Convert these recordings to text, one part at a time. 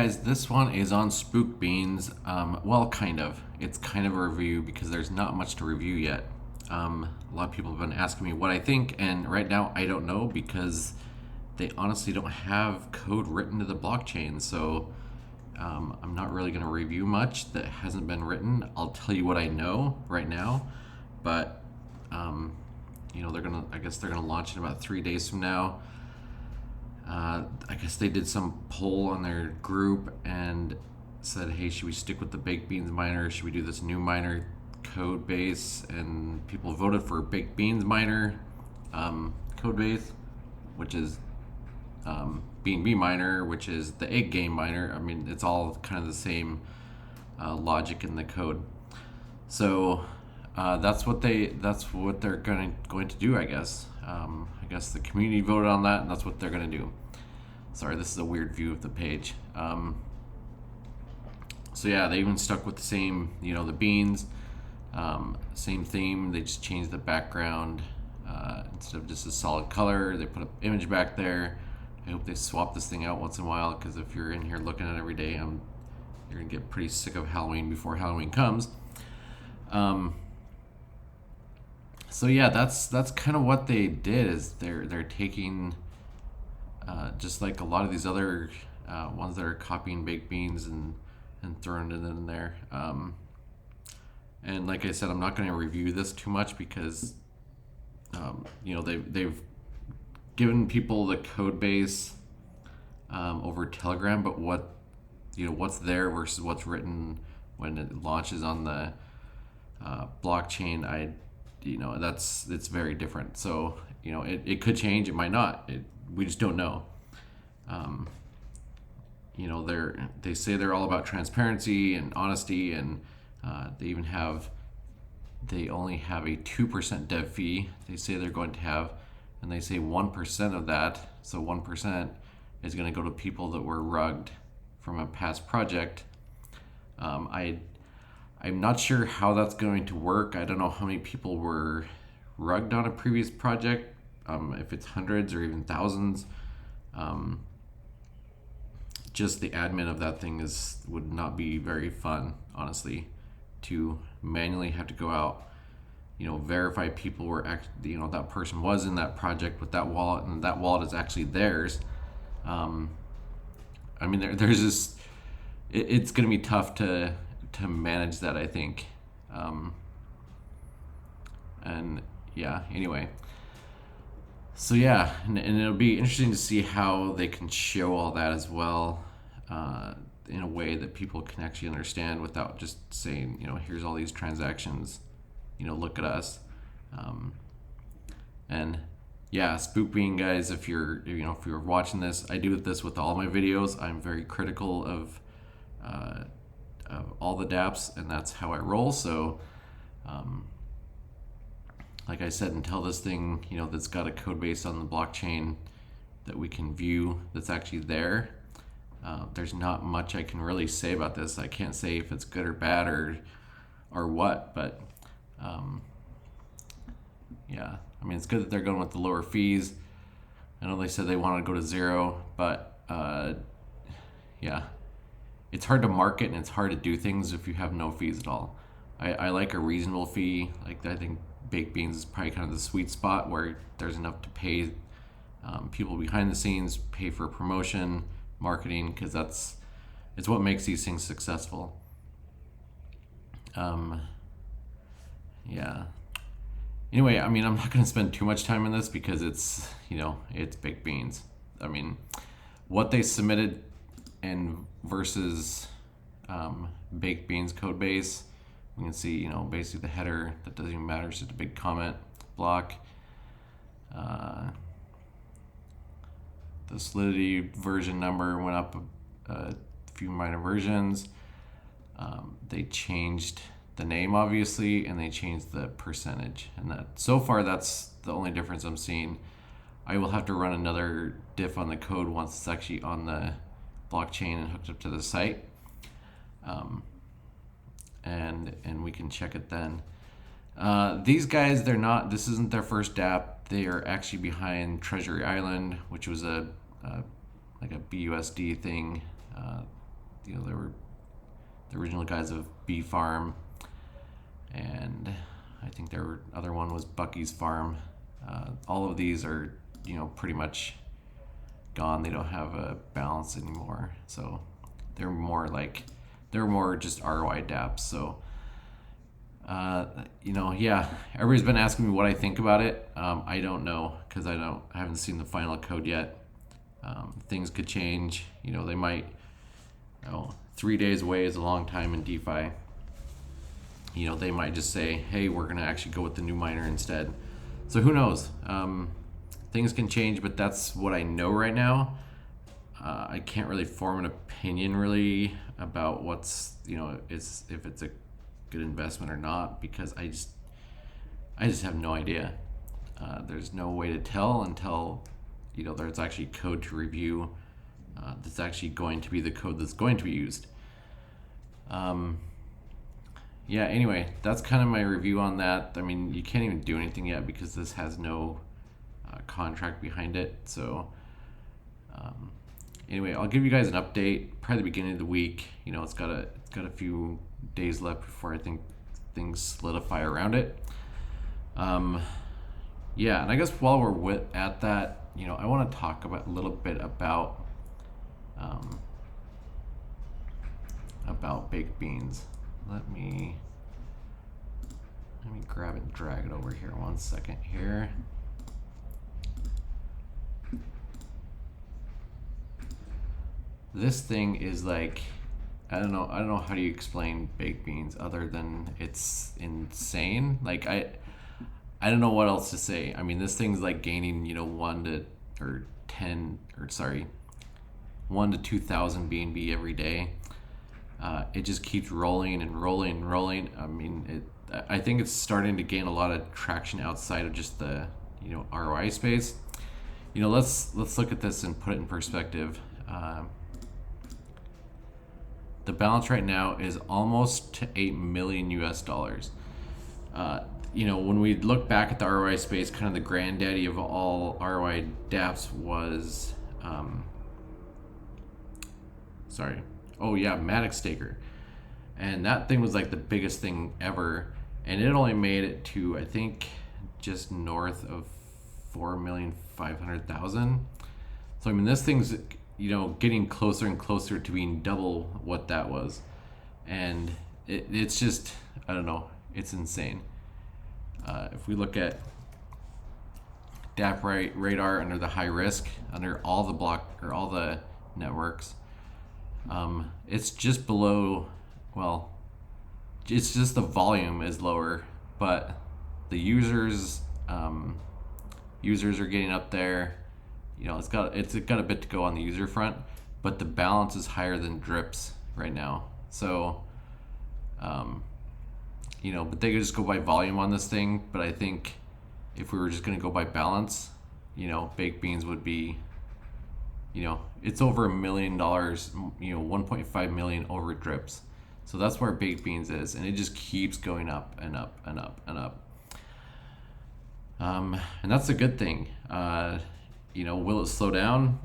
Guys, this one is on Spooked Beans. Well, kind of. It's kind of a review because there's not much to review yet. A lot of people have been asking me what I think, and right now I don't know because they honestly don't have code written to the blockchain. So I'm not really going to review much that hasn't been written. I'll tell you what I know right now, but I guess they're gonna launch in about 3 days from now. I guess they did some poll on their group and said, hey, should we stick with the baked beans miner? Should we do this new miner code base? And people voted for baked beans miner code base, which is BNB miner, which is the egg game miner. I mean, it's all kind of the same logic in the code. So that's what they're going to do, I guess. I guess the community voted on that, and that's what they're going to do. Sorry, this is a weird view of the page. So yeah, they even stuck with the same, the beans, same theme. They just changed the background instead of just a solid color. They put an image back there. I hope they swap this thing out once in a while, because if you're in here looking at it every day, you're gonna get pretty sick of Halloween before Halloween comes. So yeah, that's kind of what they did. Is they're taking just like a lot of these other ones that are copying baked beans and throwing it in there. And like I said, I'm not going to review this too much because they've given people the code base over Telegram, but what's there versus what's written when it launches on the blockchain, it's very different. So it could change, it might not. We just don't know. They say they're all about transparency and honesty, and they only have a 2% dev fee. They say they're going to have, and they say 1% of that. So 1% is going to go to people that were rugged from a past project. I'm not sure how that's going to work. I don't know how many people were rugged on a previous project, if it's hundreds or even thousands. Just the admin of that thing would not be very fun, honestly, to manually have to go out, verify people were that person was in that project with that wallet, and that wallet is actually theirs. There's just it's going to be tough to manage that, I think. And yeah, anyway. So yeah, and it'll be interesting to see how they can show all that as well, in a way that people can actually understand without just saying, here's all these transactions, look at us. And yeah, Spook Bean guys, if you're watching this, I do this with all my videos. I'm very critical of all the dApps, and that's how I roll. So like I said, until this thing, that's got a code base on the blockchain that we can view, that's actually there's not much I can really say about this. I can't say if it's good or bad or what, but yeah, it's good that they're going with the lower fees. I know they said they wanted to go to 0, but yeah, it's hard to market and it's hard to do things if you have no fees at all. I like a reasonable fee. Like, I think baked beans is probably kind of the sweet spot where there's enough to pay people behind the scenes, pay for promotion, marketing, because it's what makes these things successful. Yeah. Anyway, I'm not going to spend too much time on this because it's baked beans. What they submitted and versus baked beans code base, we can see, basically the header, that doesn't even matter, it's just a big comment block. The Solidity version number went up a few minor versions. They changed the name, obviously, and they changed the percentage. And that, so far, that's the only difference I'm seeing. I will have to run another diff on the code once it's actually on the blockchain and hooked up to the site. And we can check it then. These guys, this isn't their first dApp. They are actually behind Treasury Island, which was like a BUSD thing. there were the original guys of Bee Farm, and I think there were other one was Bucky's Farm. All of these are pretty much gone. They don't have a balance anymore, so they're more just ROI dApps. So yeah, everybody's been asking me what I think about it. I don't know, because I haven't seen the final code yet. Things could change. They might. 3 days away is a long time in DeFi. They might just say, hey, we're gonna actually go with the new miner instead. So who knows? Things can change, but that's what I know right now. I can't really form an opinion really about what's if it's a good investment or not, because I just have no idea. There's no way to tell until there's actually code to review that's actually going to be the code that's going to be used. Yeah, anyway, that's kind of my review on that. I mean, you can't even do anything yet because this has no contract behind it. So anyway, I'll give you guys an update probably the beginning of the week. It's got a few days left before I think things solidify around it. Yeah, and I guess while we're at that, I want to talk a little bit about baked beans. Let me grab and drag it over here 1 second here. This thing is like, I don't know how do you explain baked beans other than it's insane. Like I don't know what else to say. I mean, this thing's like gaining 1 to 2,000 BNB every day. It just keeps rolling and rolling and rolling. I mean, I think it's starting to gain a lot of traction outside of just the ROI space. Let's look at this and put it in perspective. The balance right now is almost to $8 million US. When we look back at the ROI space, kind of the granddaddy of all ROI dApps was Matic Staker, and that thing was like the biggest thing ever, and it only made it to I think just north of 4,500,000. So I mean, this thing's getting closer and closer to being double what that was, and it's just, I don't know, it's insane. If we look at dApp radar under the high risk, under all the networks, it's just below, well, it's just the volume is lower, but the users are getting up there. It's got a bit to go on the user front, but the balance is higher than drips right now. So but they could just go by volume on this thing. But I think if we were just going to go by balance, baked beans would be, it's over $1 million, 1.5 million over drips. So that's where baked beans is, and it just keeps going up and up and up and up. And that's a good thing. Will it slow down?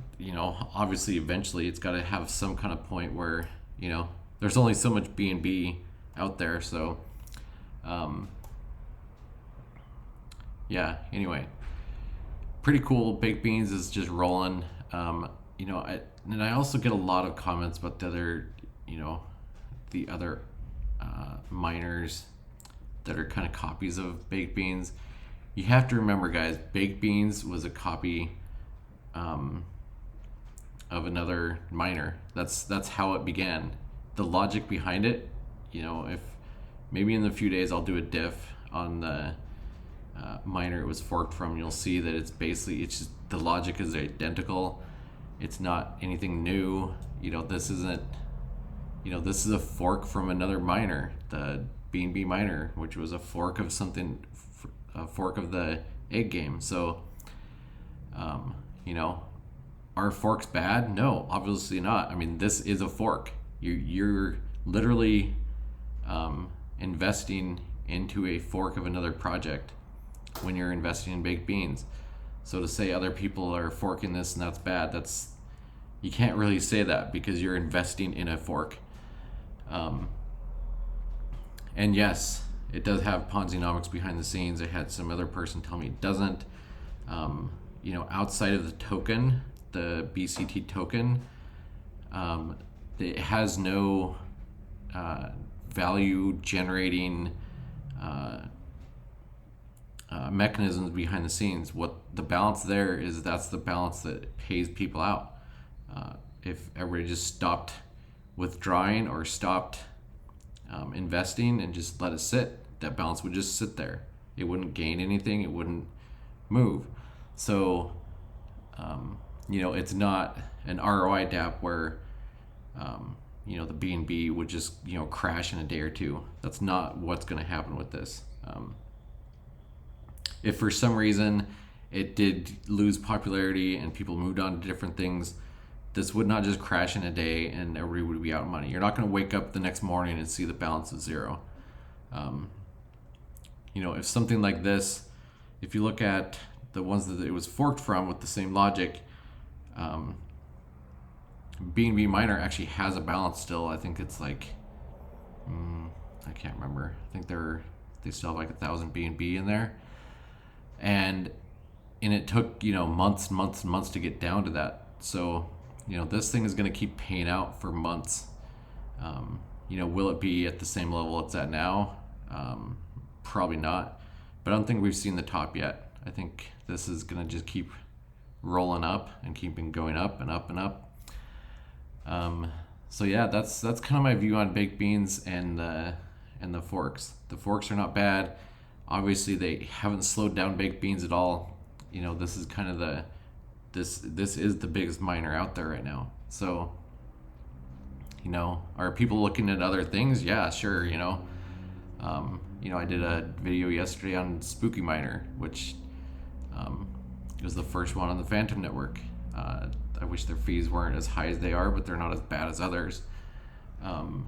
Obviously, eventually, it's got to have some kind of point where there's only so much BNB out there. So, yeah. Anyway, pretty cool. Baked beans is just rolling. I also get a lot of comments about the other miners that are kind of copies of baked beans. You have to remember, guys, baked beans was a copy of another miner. That's how it began. The logic behind it, if maybe in a few days I'll do a diff on the miner it was forked from, you'll see that it's just the logic is identical. It's not anything new. This isn't, this is a fork from another miner, the BNB miner, which was a fork of something, a fork of the egg game. So, are forks bad? No, obviously not. I mean, this is a fork. You're literally investing into a fork of another project when you're investing in baked beans. So to say other people are forking this and that's bad, that's, you can't really say that because you're investing in a fork. Um, and yes, it does have Ponzi-nomics behind the scenes. I had some other person tell me it doesn't. Outside of the token, the BCT token, it has no value generating mechanisms behind the scenes. What the balance there is, that's the balance that pays people out. If everybody just stopped withdrawing or stopped investing and just let it sit, that balance would just sit there. It wouldn't gain anything. It wouldn't move. So, it's not an ROI DApp where, the BNB would just, crash in a day or two. That's not what's going to happen with this. If for some reason it did lose popularity and people moved on to different things, this would not just crash in a day and everybody would be out of money. You're not going to wake up the next morning and see the balance is zero. If something like this, if you look at the ones that it was forked from with the same logic, BNB Miner actually has a balance still. I think it's like, I can't remember. I think they still have like 1,000 BNB in there. And it took, months to get down to that. So, this thing is going to keep paying out for months. Will it be at the same level it's at now? Probably not. But I don't think we've seen the top yet. I think this is going to just keep rolling up and keeping going up and up and up. So yeah, that's kind of my view on baked beans and the forks. The forks are not bad. Obviously, they haven't slowed down baked beans at all. This is kind of this is the biggest miner out there right now. So, are people looking at other things? Yeah, sure. I did a video yesterday on Spooky Miner, which was the first one on the Phantom Network. I wish their fees weren't as high as they are, but they're not as bad as others. And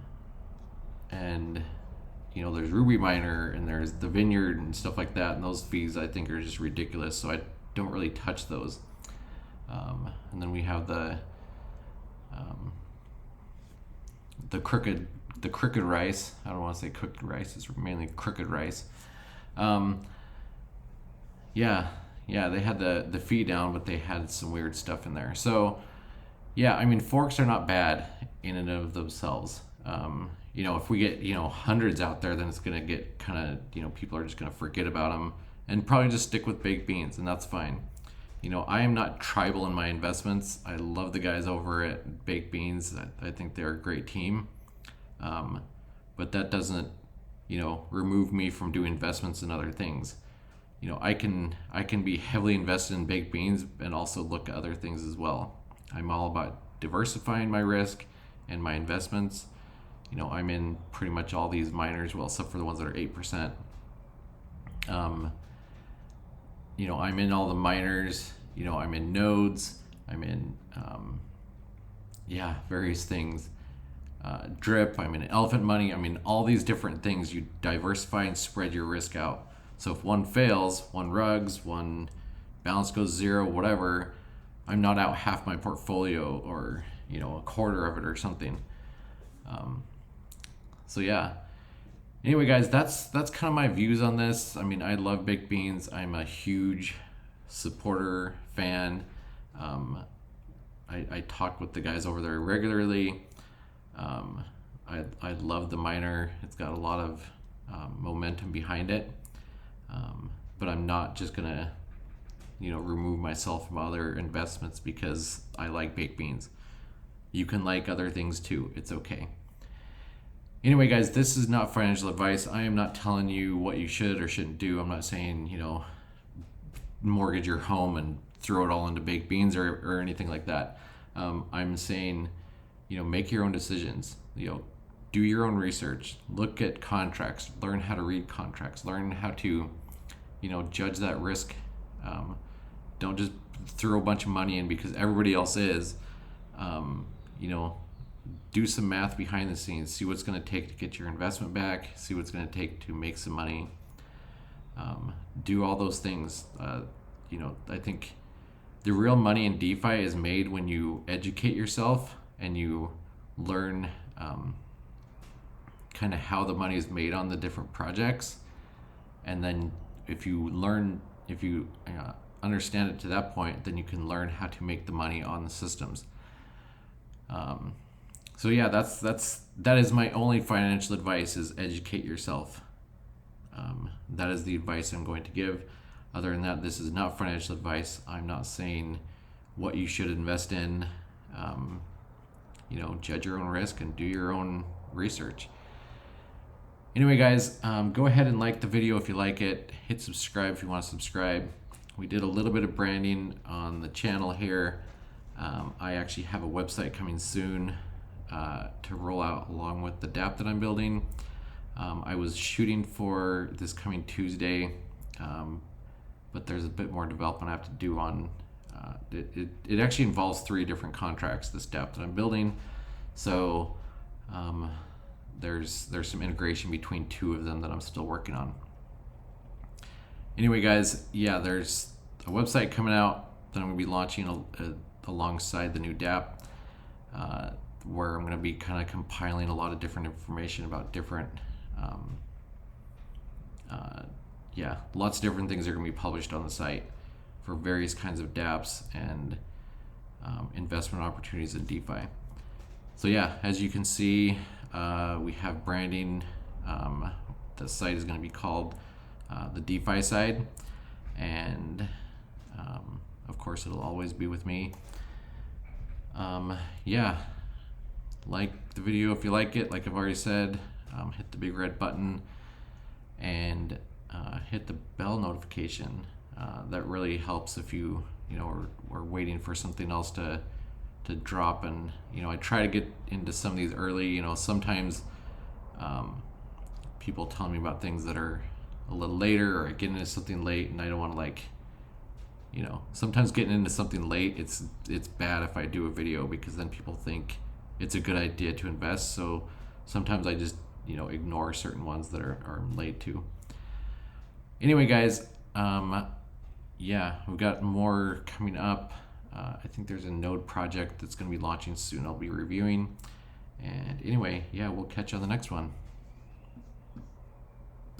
there's Ruby Miner and there's the Vineyard and stuff like that, and those fees I think are just ridiculous, so I don't really touch those. And then we have the crooked rice. I don't want to say cooked rice, it's mainly crooked rice. They had the fee down, but they had some weird stuff in there. So forks are not bad in and of themselves. If we get hundreds out there, then it's gonna get kind of people are just gonna forget about them and probably just stick with baked beans, and that's fine. I am not tribal in my investments. I love the guys over at Baked Beans. I think they're a great team, but that doesn't remove me from doing investments in other things. I can be heavily invested in baked beans and also look at other things as well. I'm all about diversifying my risk and my investments. I'm in pretty much all these miners, well, except for the ones that are 8%. I'm in all the miners. I'm in nodes. I'm in various things. Drip. I'm in elephant money. I'm in all these different things. You diversify and spread your risk out. So if one fails, one rugs, one balance goes zero, whatever, I'm not out half my portfolio or a quarter of it or something. Anyway, guys, that's kind of my views on this. I love baked beans. I'm a huge supporter, fan. I talk with the guys over there regularly. I love the miner. It's got a lot of momentum behind it. But I'm not just gonna, remove myself from other investments because I like baked beans. You can like other things too. It's okay. Anyway, guys, this is not financial advice. I am not telling you what you should or shouldn't do. I'm not saying, mortgage your home and throw it all into baked beans or anything like that. I'm saying, make your own decisions. Do your own research. Look at contracts. Learn how to read contracts. Learn how to, judge that risk. Don't just throw a bunch of money in because everybody else is. Do some math behind the scenes. See what's going to take to get your investment back. See what's going to take to make some money. Do all those things. I think the real money in DeFi is made when you educate yourself and you learn kind of how the money is made on the different projects. And then if you understand it to that point, then you can learn how to make the money on the systems. So yeah, that is my only financial advice, is educate yourself. That is the advice I'm going to give. Other than that, this is not financial advice. I'm not saying what you should invest in. Judge your own risk and do your own research. Anyway, guys, go ahead and like the video if you like it. Hit subscribe if you want to subscribe. We did a little bit of branding on the channel here. I actually have a website coming soon to roll out along with the dApp that I'm building. I was shooting for this coming Tuesday, but there's a bit more development I have to do on it actually involves 3 different contracts, this dApp that I'm building. So there's some integration between 2 of them that I'm still working on. Anyway, guys, yeah, there's a website coming out that I'm going to be launching alongside the new dApp, where I'm going to be kind of compiling a lot of different information about different, lots of different things are going to be published on the site for various kinds of dApps and investment opportunities in DeFi. So yeah, as you can see, we have branding. The site is going to be called the DeFi side, and of course it'll always be with me. Like the video if you like it, like I've already said. Hit the big red button and hit the bell notification. That really helps if you are waiting for something else to drop. And I try to get into some of these early. Sometimes people tell me about things that are a little later, or I get into something late and I don't want to sometimes getting into something late, it's bad if I do a video, because then people think it's a good idea to invest. So sometimes I just ignore certain ones that are late too. Anyway, guys, we've got more coming up. I think there's a node project that's going to be launching soon I'll be reviewing. And anyway, we'll catch you on the next one.